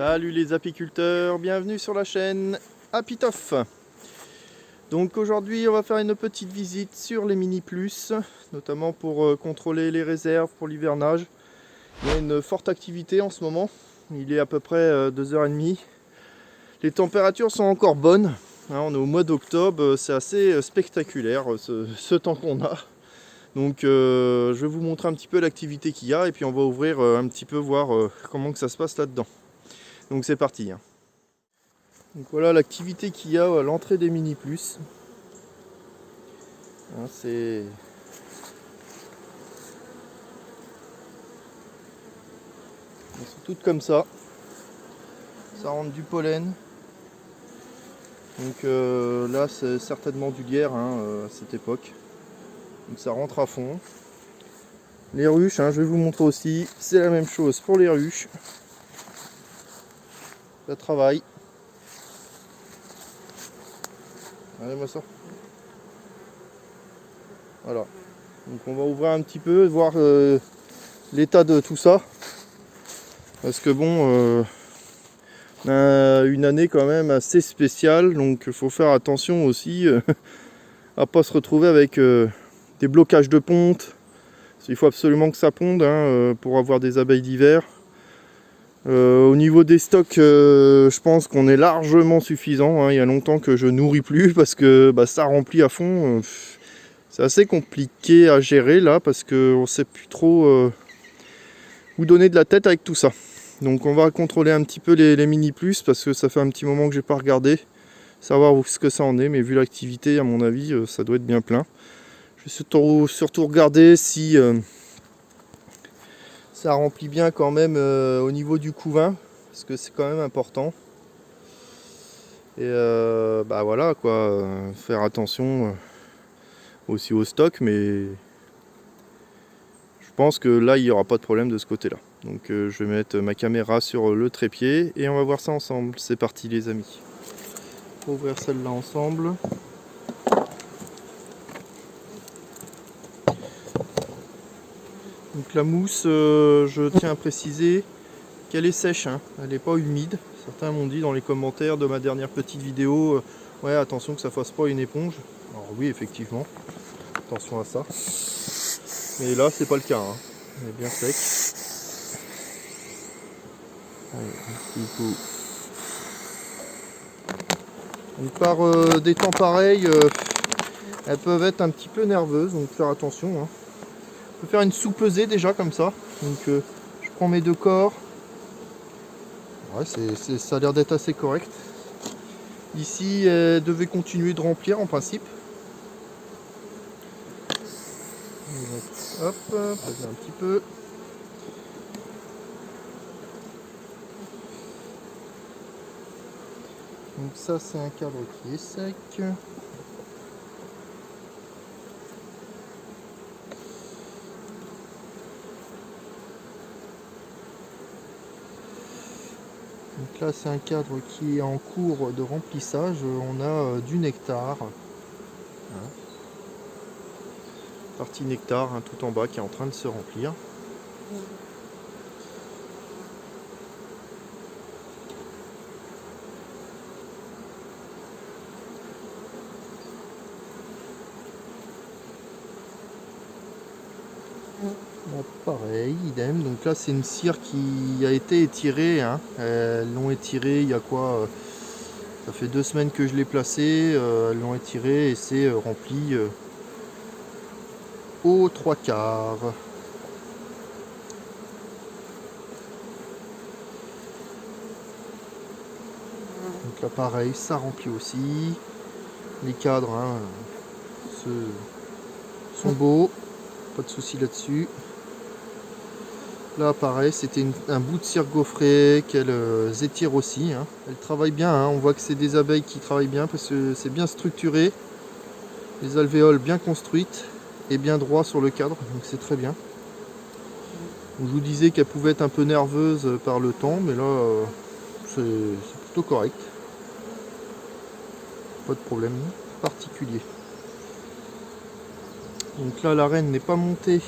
Salut les apiculteurs, bienvenue sur la chaîne Apitof. Donc aujourd'hui on va faire une petite visite sur les Mini Plus, notamment pour contrôler les réserves pour l'hivernage. Il y a une forte activité en ce moment, il est à peu près 2h30. Les températures sont encore bonnes, on est au mois d'octobre, c'est assez spectaculaire ce temps qu'on a. Donc je vais vous montrer un petit peu l'activité qu'il y a et puis on va ouvrir un petit peu voir comment que ça se passe là-dedans. Donc c'est parti. Donc voilà l'activité qu'il y a à l'entrée des Mini Plus. Elles sont toutes comme ça. Ça rentre du pollen. Donc là c'est certainement du lierre à cette époque. Donc ça rentre à fond. Les ruches, je vais vous montrer aussi, c'est la même chose pour les ruches. Ça travaille. Regardez-moi ça. Voilà. Donc on va ouvrir un petit peu, voir l'état de tout ça. Parce que bon, on a une année quand même assez spéciale. Donc il faut faire attention aussi à pas se retrouver avec des blocages de ponte. Il faut absolument que ça ponde pour avoir des abeilles d'hiver. Au niveau des stocks, je pense qu'on est largement suffisant. Il y a longtemps que je nourris plus parce que ça remplit à fond. C'est assez compliqué à gérer là parce qu'on ne sait plus trop où donner de la tête avec tout ça. Donc on va contrôler un petit peu les Mini Plus parce que ça fait un petit moment que j'ai pas regardé, savoir où ce que ça en est, mais vu l'activité à mon avis ça doit être bien plein. Je vais surtout regarder si ça remplit bien quand même au niveau du couvain, parce que c'est quand même important. Et voilà quoi, faire attention aussi au stock, mais je pense que là il n'y aura pas de problème de ce côté là. Donc je vais mettre ma caméra sur le trépied et on va voir ça ensemble. C'est parti les amis. On va ouvrir celle-là ensemble. Donc la mousse, je tiens à préciser qu'elle est sèche, elle n'est pas humide. Certains m'ont dit dans les commentaires de ma dernière petite vidéo, ouais attention que ça fasse pas une éponge. Alors oui effectivement, attention à ça. Mais là c'est pas le cas, elle est bien sec. Allez, donc par des temps pareils, elles peuvent être un petit peu nerveuses, donc faire attention. On peut faire une sous-pesée déjà comme ça. Donc je prends mes deux corps. Ouais, ça a l'air d'être assez correct. Ici, elle devait continuer de remplir en principe. Hop, poser un petit peu. Donc ça, c'est un cadre qui est sec. Donc là c'est un cadre qui est en cours de remplissage, on a du nectar. Partie nectar tout en bas qui est en train de se remplir. Pareil, idem. Donc là c'est une cire qui a été étirée. Elles l'ont étirée il y a quoi ça fait 2 semaines que je l'ai placée. Elles l'ont étirée et c'est rempli aux 3/4. Donc là pareil, ça remplit aussi. Les cadres sont beaux, pas de souci là-dessus. Là pareil, c'était un bout de cire gaufrée qu'elles étirent aussi. Elles travaillent bien, on voit que c'est des abeilles qui travaillent bien parce que c'est bien structuré. Les alvéoles bien construites et bien droit sur le cadre, donc c'est très bien. Donc, je vous disais qu'elles pouvaient être un peu nerveuses par le temps, mais là c'est plutôt correct. Pas de problème particulier. Donc là la reine n'est pas montée.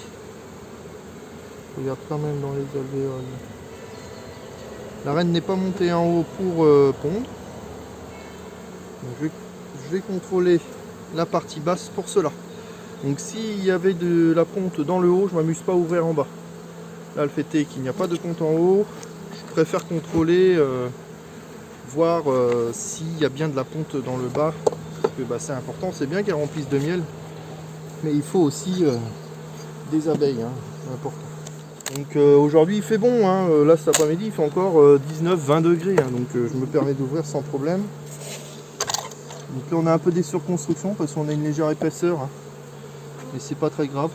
Regarde quand même dans les alvéoles. La reine n'est pas montée en haut pour pondre. Donc, je vais contrôler la partie basse pour cela. Donc s'il y avait de la ponte dans le haut, je m'amuse pas à ouvrir en bas. Là le fait est qu'il n'y a pas de ponte en haut. Je préfère contrôler, voir s'il y a bien de la ponte dans le bas. Parce que c'est important, c'est bien qu'elle remplisse de miel. Mais il faut aussi des abeilles, hein, c'est important. Donc aujourd'hui il fait bon, hein. Là cet après-midi il fait encore 19-20 degrés, hein, donc je me permets d'ouvrir sans problème. Donc là on a un peu des surconstructions parce qu'on a une légère épaisseur, hein, mais c'est pas très grave.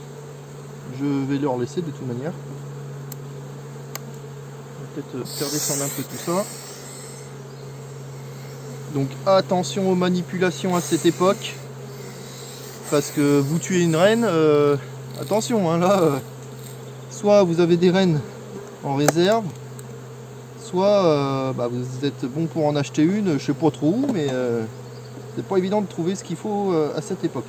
Je vais leur laisser de toute manière. On va peut-être faire descendre un peu tout ça. Donc attention aux manipulations à cette époque, parce que vous tuez une reine, attention, hein, là, soit vous avez des reines en réserve, soit vous êtes bon pour en acheter une, je sais pas trop où, mais c'est pas évident de trouver ce qu'il faut à cette époque.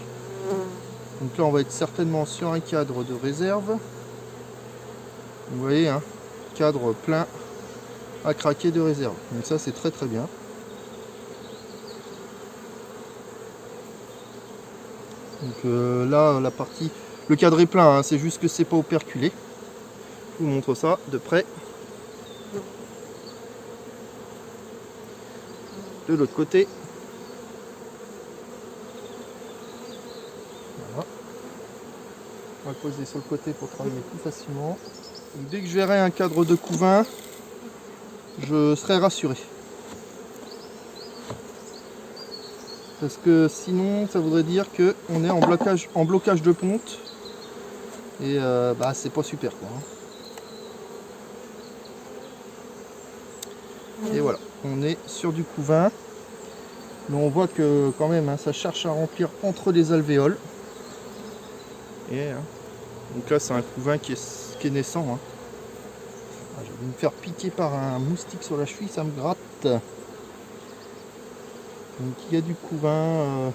Donc là on va être certainement sur un cadre de réserve. Vous voyez, hein, cadre plein à craquer de réserve. Donc ça c'est très très bien. Donc là la partie, le cadre est plein, hein, c'est juste que c'est pas operculé. Je vous montre ça de près. De l'autre côté. Voilà. On va poser sur le côté pour travailler plus facilement. Donc, dès que je verrai un cadre de couvain, je serai rassuré. Parce que sinon ça voudrait dire qu'on est en blocage de ponte. Et c'est pas super quoi. Et voilà, on est sur du couvain. Mais on voit que quand même ça cherche à remplir entre les alvéoles. Et donc là c'est un couvain qui est naissant. Hein. Je vais me faire piquer par un moustique sur la cheville, ça me gratte. Donc il y a du couvain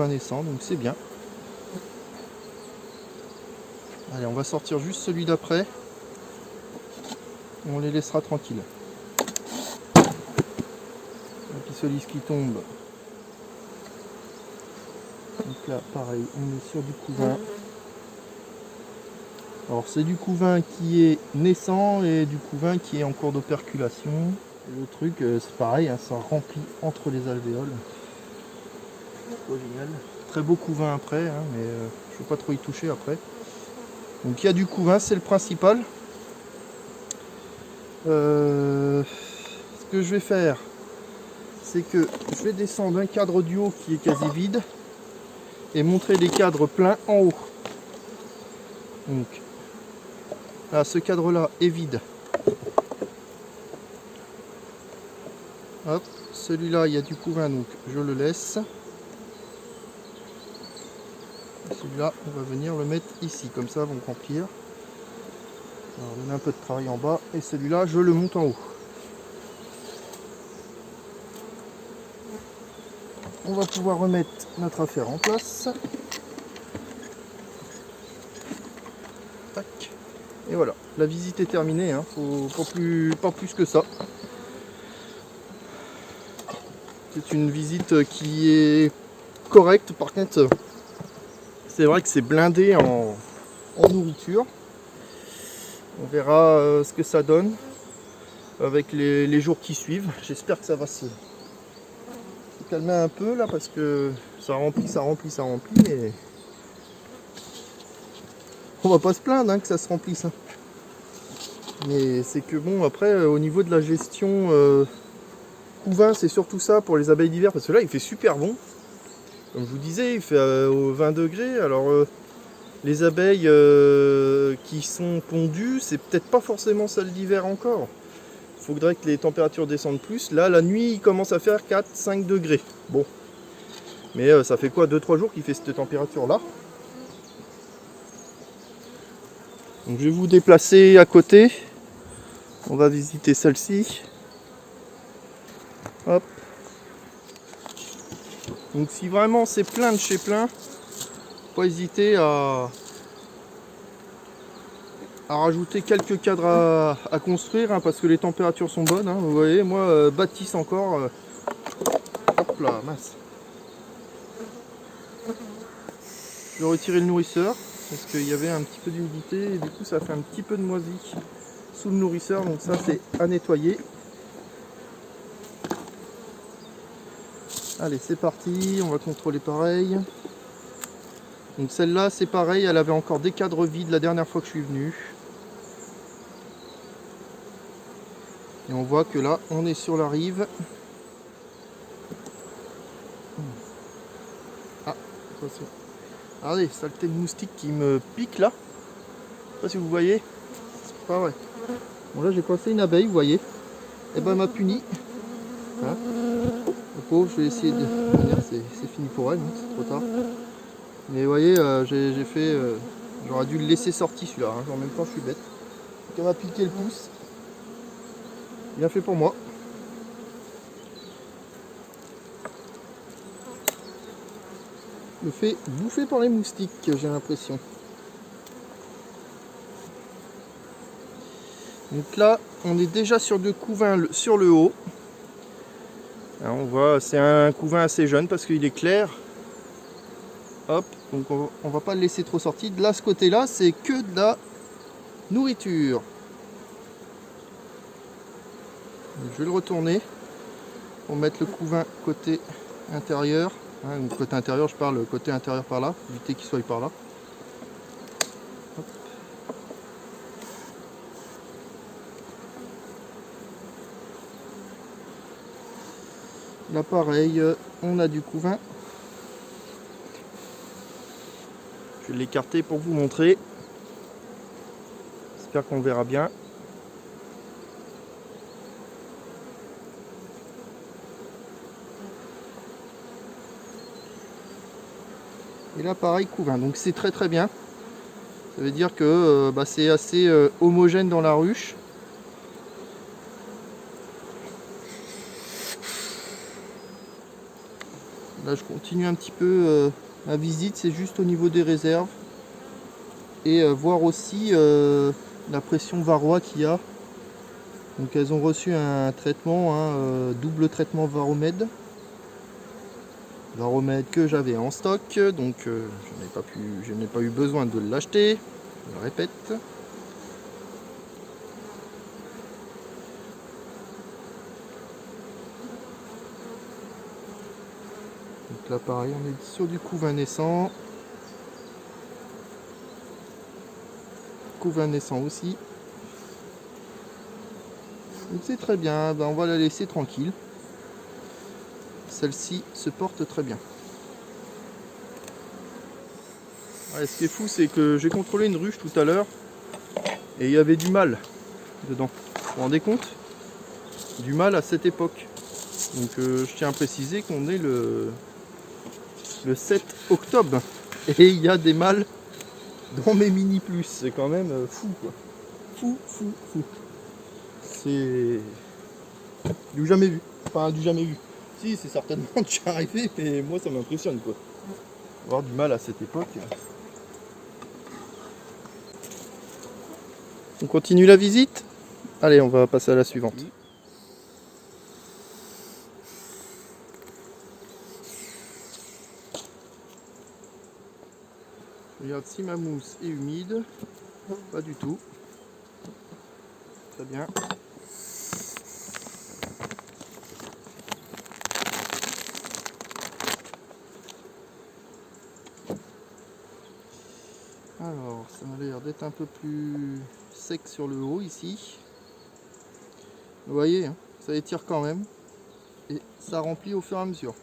naissant, donc c'est bien. Allez, on va sortir juste celui d'après. On les laissera tranquilles. La pissolise qui tombe. Donc là, pareil, on est sur du couvain. Alors c'est du couvain qui est naissant et du couvain qui est en cours d'operculation. Le truc, c'est pareil, hein, ça remplit entre les alvéoles. C'est pas génial. Très beau couvain après, hein, mais je ne veux pas trop y toucher après. Donc il y a du couvain, c'est le principal. Ce que je vais faire, c'est que je vais descendre un cadre du haut qui est quasi vide et montrer les cadres pleins en haut. Donc là, ce cadre là est vide. Hop, celui-là il y a du couvain, donc je le laisse. Celui-là on va venir le mettre ici, comme ça vont remplir. Alors, on a un peu de travail en bas et celui-là je le monte en haut. On va pouvoir remettre notre affaire en place. Tac. Et voilà, la visite est terminée, hein. Faut pas plus que ça. C'est une visite qui est correcte, par contre c'est vrai que c'est blindé en nourriture. On verra ce que ça donne avec les jours qui suivent. J'espère que ça va se calmer un peu là parce que ça remplit, mais on va pas se plaindre hein, que ça se remplisse. Hein. Mais c'est que bon, après au niveau de la gestion couvain, c'est surtout ça pour les abeilles d'hiver parce que là il fait super bon. Comme je vous disais, il fait 20 degrés. Alors les abeilles qui sont pondues, c'est peut-être pas forcément celles d'hiver encore. Il faudrait que les températures descendent plus. Là, la nuit, il commence à faire 4-5 degrés. Bon. Mais ça fait quoi 2-3 jours qu'il fait cette température-là. Donc je vais vous déplacer à côté. On va visiter celle-ci. Hop. Donc si vraiment c'est plein de chez plein, pas hésiter à rajouter quelques cadres à construire, hein, parce que les températures sont bonnes, hein, vous voyez, moi bâtisse encore. Hop là, mince. Je vais retirer le nourrisseur parce qu'il y avait un petit peu d'humidité et du coup ça fait un petit peu de moisie sous le nourrisseur, donc ça c'est à nettoyer. Allez, c'est parti, on va contrôler pareil. Donc celle-là c'est pareil, elle avait encore des cadres vides la dernière fois que je suis venu. Et on voit que là on est sur la rive. Ah, attention. Regardez, saleté de moustique qui me pique là. Je sais pas si vous voyez. C'est pas vrai. Bon là j'ai coincé une abeille, vous voyez. Et ben elle m'a puni. Hein, le pauvre, je vais essayer de... C'est fini pour elle, hein, c'est trop tard. Mais vous voyez, j'ai fait... j'aurais dû le laisser sortir celui-là. Hein. En même temps je suis bête. Donc elle m'a piqué le pouce. Bien fait pour moi. Me fait bouffer par les moustiques, j'ai l'impression. Donc là, on est déjà sur deux couvains sur le haut. Hein, on voit, c'est un couvain assez jeune parce qu'il est clair. Hop, donc on va pas le laisser trop sortir. De là, ce côté-là, c'est que de la nourriture. Donc, je vais le retourner pour mettre le couvain côté intérieur. Hein, donc côté intérieur, je parle côté intérieur par là, pour éviter qu'il soit par là. Hop. Là pareil, on a du couvain. Je vais l'écarter pour vous montrer. J'espère qu'on verra bien. Et là pareil, couvain. Donc c'est très très bien. Ça veut dire que c'est assez homogène dans la ruche. Là je continue un petit peu ma visite, c'est juste au niveau des réserves. Et voir aussi la pression varroa qu'il y a. Donc elles ont reçu un traitement, hein, double traitement Varomède. Varomède que j'avais en stock, donc je n'ai pas eu besoin de l'acheter, je le répète. Donc là pareil, on est sur du couvain naissant. Couvain naissant aussi. Donc c'est très bien, on va la laisser tranquille. Celle-ci se porte très bien. Ouais, ce qui est fou, c'est que j'ai contrôlé une ruche tout à l'heure et il y avait du mâle dedans. Vous vous rendez compte? Du mâle à cette époque. Donc je tiens à préciser qu'on est le 7 octobre et il y a des mâles dans mes mini plus. C'est quand même fou quoi. Fou. C'est du jamais vu. Enfin du jamais vu. Si, c'est certainement déjà arrivé, mais moi ça m'impressionne quoi. Avoir du mal à cette époque. On continue la visite? Allez, on va passer à la suivante. Je regarde si ma mousse est humide. Pas du tout. Très bien. Alors, ça a l'air d'être un peu plus sec sur le haut ici. Vous voyez, hein, ça étire quand même. Et ça remplit au fur et à mesure.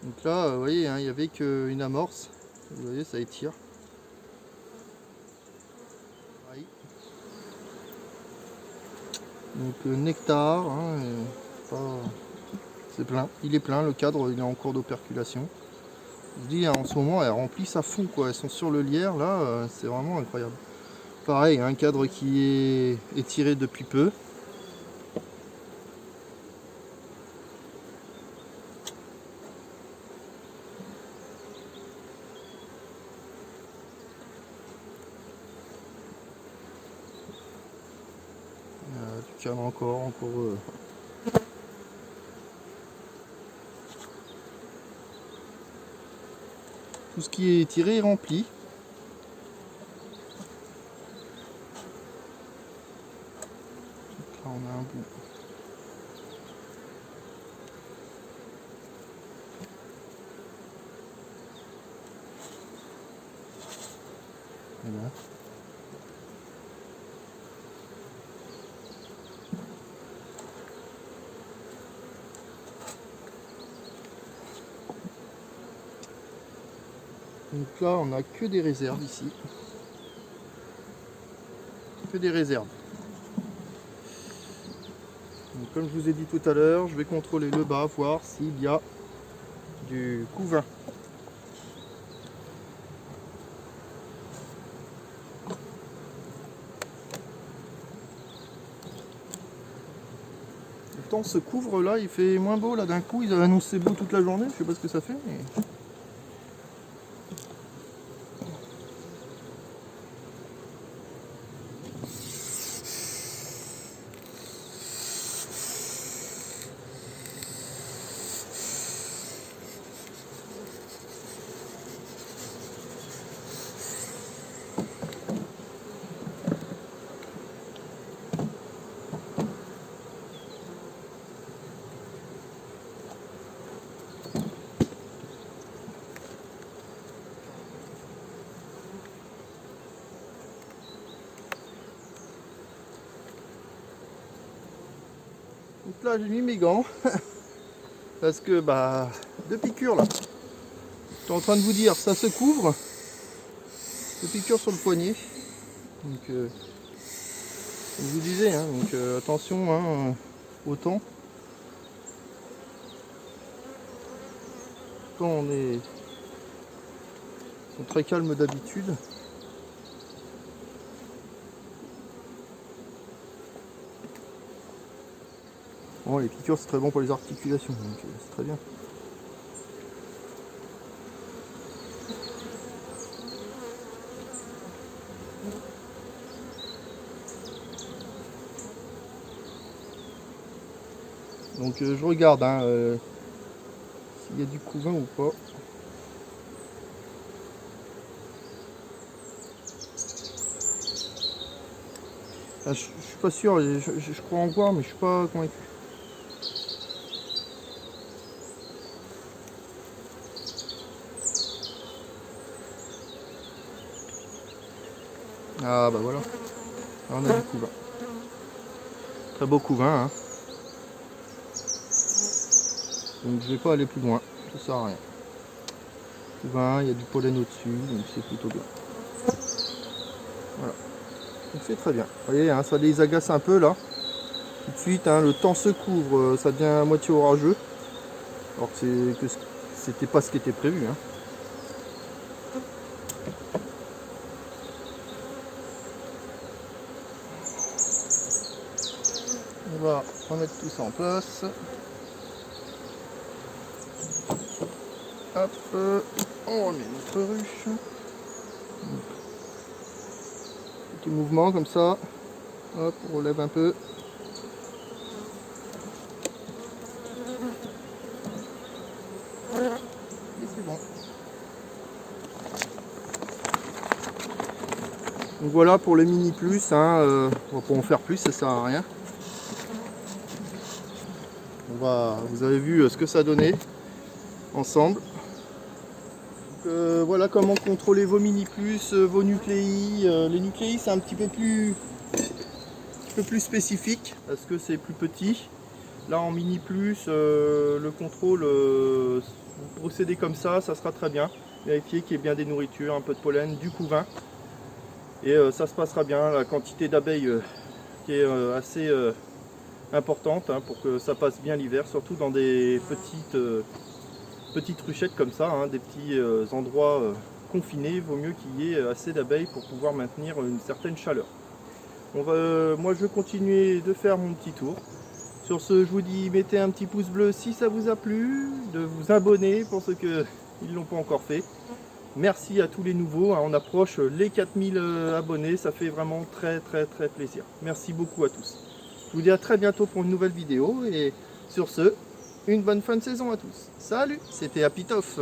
Donc là, vous voyez, hein, il n'y avait qu'une amorce. Vous voyez, ça étire. Pareil. Donc nectar, hein, c'est plein. Il est plein, le cadre il est en cours d'operculation. Je dis, hein, en ce moment, elles remplissent à fond, quoi. Elles sont sur le lierre, là, c'est vraiment incroyable. Pareil, un cadre qui est étiré depuis peu. Tiens, encore. Tout ce qui est tiré est rempli. Donc là, on a un bout. Voilà. Donc là, on n'a que des réserves ici. Que des réserves. Donc, comme je vous ai dit tout à l'heure, je vais contrôler le bas, voir s'il y a du couvain. Le temps se couvre là, il fait moins beau là d'un coup, ils avaient annoncé beau toute la journée, je sais pas ce que ça fait. Mais... Donc là j'ai mis mes gants parce que bah deux piqûres là. J'étais en train de vous dire ça se couvre. Deux piqûres sur le poignet. Donc comme je vous disais, hein, donc attention hein, au temps. Quand on est ils sont très calmes d'habitude. Bon, les piqûres c'est très bon pour les articulations, donc c'est très bien. Donc je regarde hein, s'il y a du couvain ou pas. Ah, je suis pas sûr, je crois en voir mais je suis pas convaincu. Ah bah voilà, là on a du couvain. Très beau couvain hein. Donc je vais pas aller plus loin, ça sert à rien. Couvain, il y a du pollen au-dessus, donc c'est plutôt bien. Voilà, donc c'est très bien. Vous voyez, hein, ça les agace un peu là. Tout de suite, hein, le temps se couvre, ça devient à moitié orageux. Alors que c'était pas ce qui était prévu. Hein. On va remettre tout ça en place. Hop, on remet notre ruche. Petit mouvement comme ça. Hop, on relève un peu. Et c'est bon. Donc voilà pour le mini plus. Hein, on va pas en faire plus, ça sert à rien. Vous avez vu ce que ça donnait ensemble. Donc, voilà comment contrôler vos mini plus, vos nucléi. Les nucléi c'est un petit peu plus spécifique parce que c'est plus petit. Là en mini plus, le contrôle, vous procédez comme ça sera très bien. Vérifiez qu'il y ait bien des nourritures, un peu de pollen, du couvain. Et ça se passera bien. La quantité d'abeilles qui est assez importante hein, pour que ça passe bien l'hiver, surtout dans des petites ruchettes comme ça, hein, des petits endroits confinés. Il vaut mieux qu'il y ait assez d'abeilles pour pouvoir maintenir une certaine chaleur. Moi je vais continuer de faire mon petit tour. Sur ce, je vous dis, mettez un petit pouce bleu si ça vous a plu, de vous abonner pour ceux qui ne l'ont pas encore fait. Merci à tous les nouveaux, hein, on approche les 4000 abonnés, ça fait vraiment très plaisir. Merci beaucoup à tous. Je vous dis à très bientôt pour une nouvelle vidéo. Et sur ce, une bonne fin de saison à tous. Salut, c'était Happy Toff.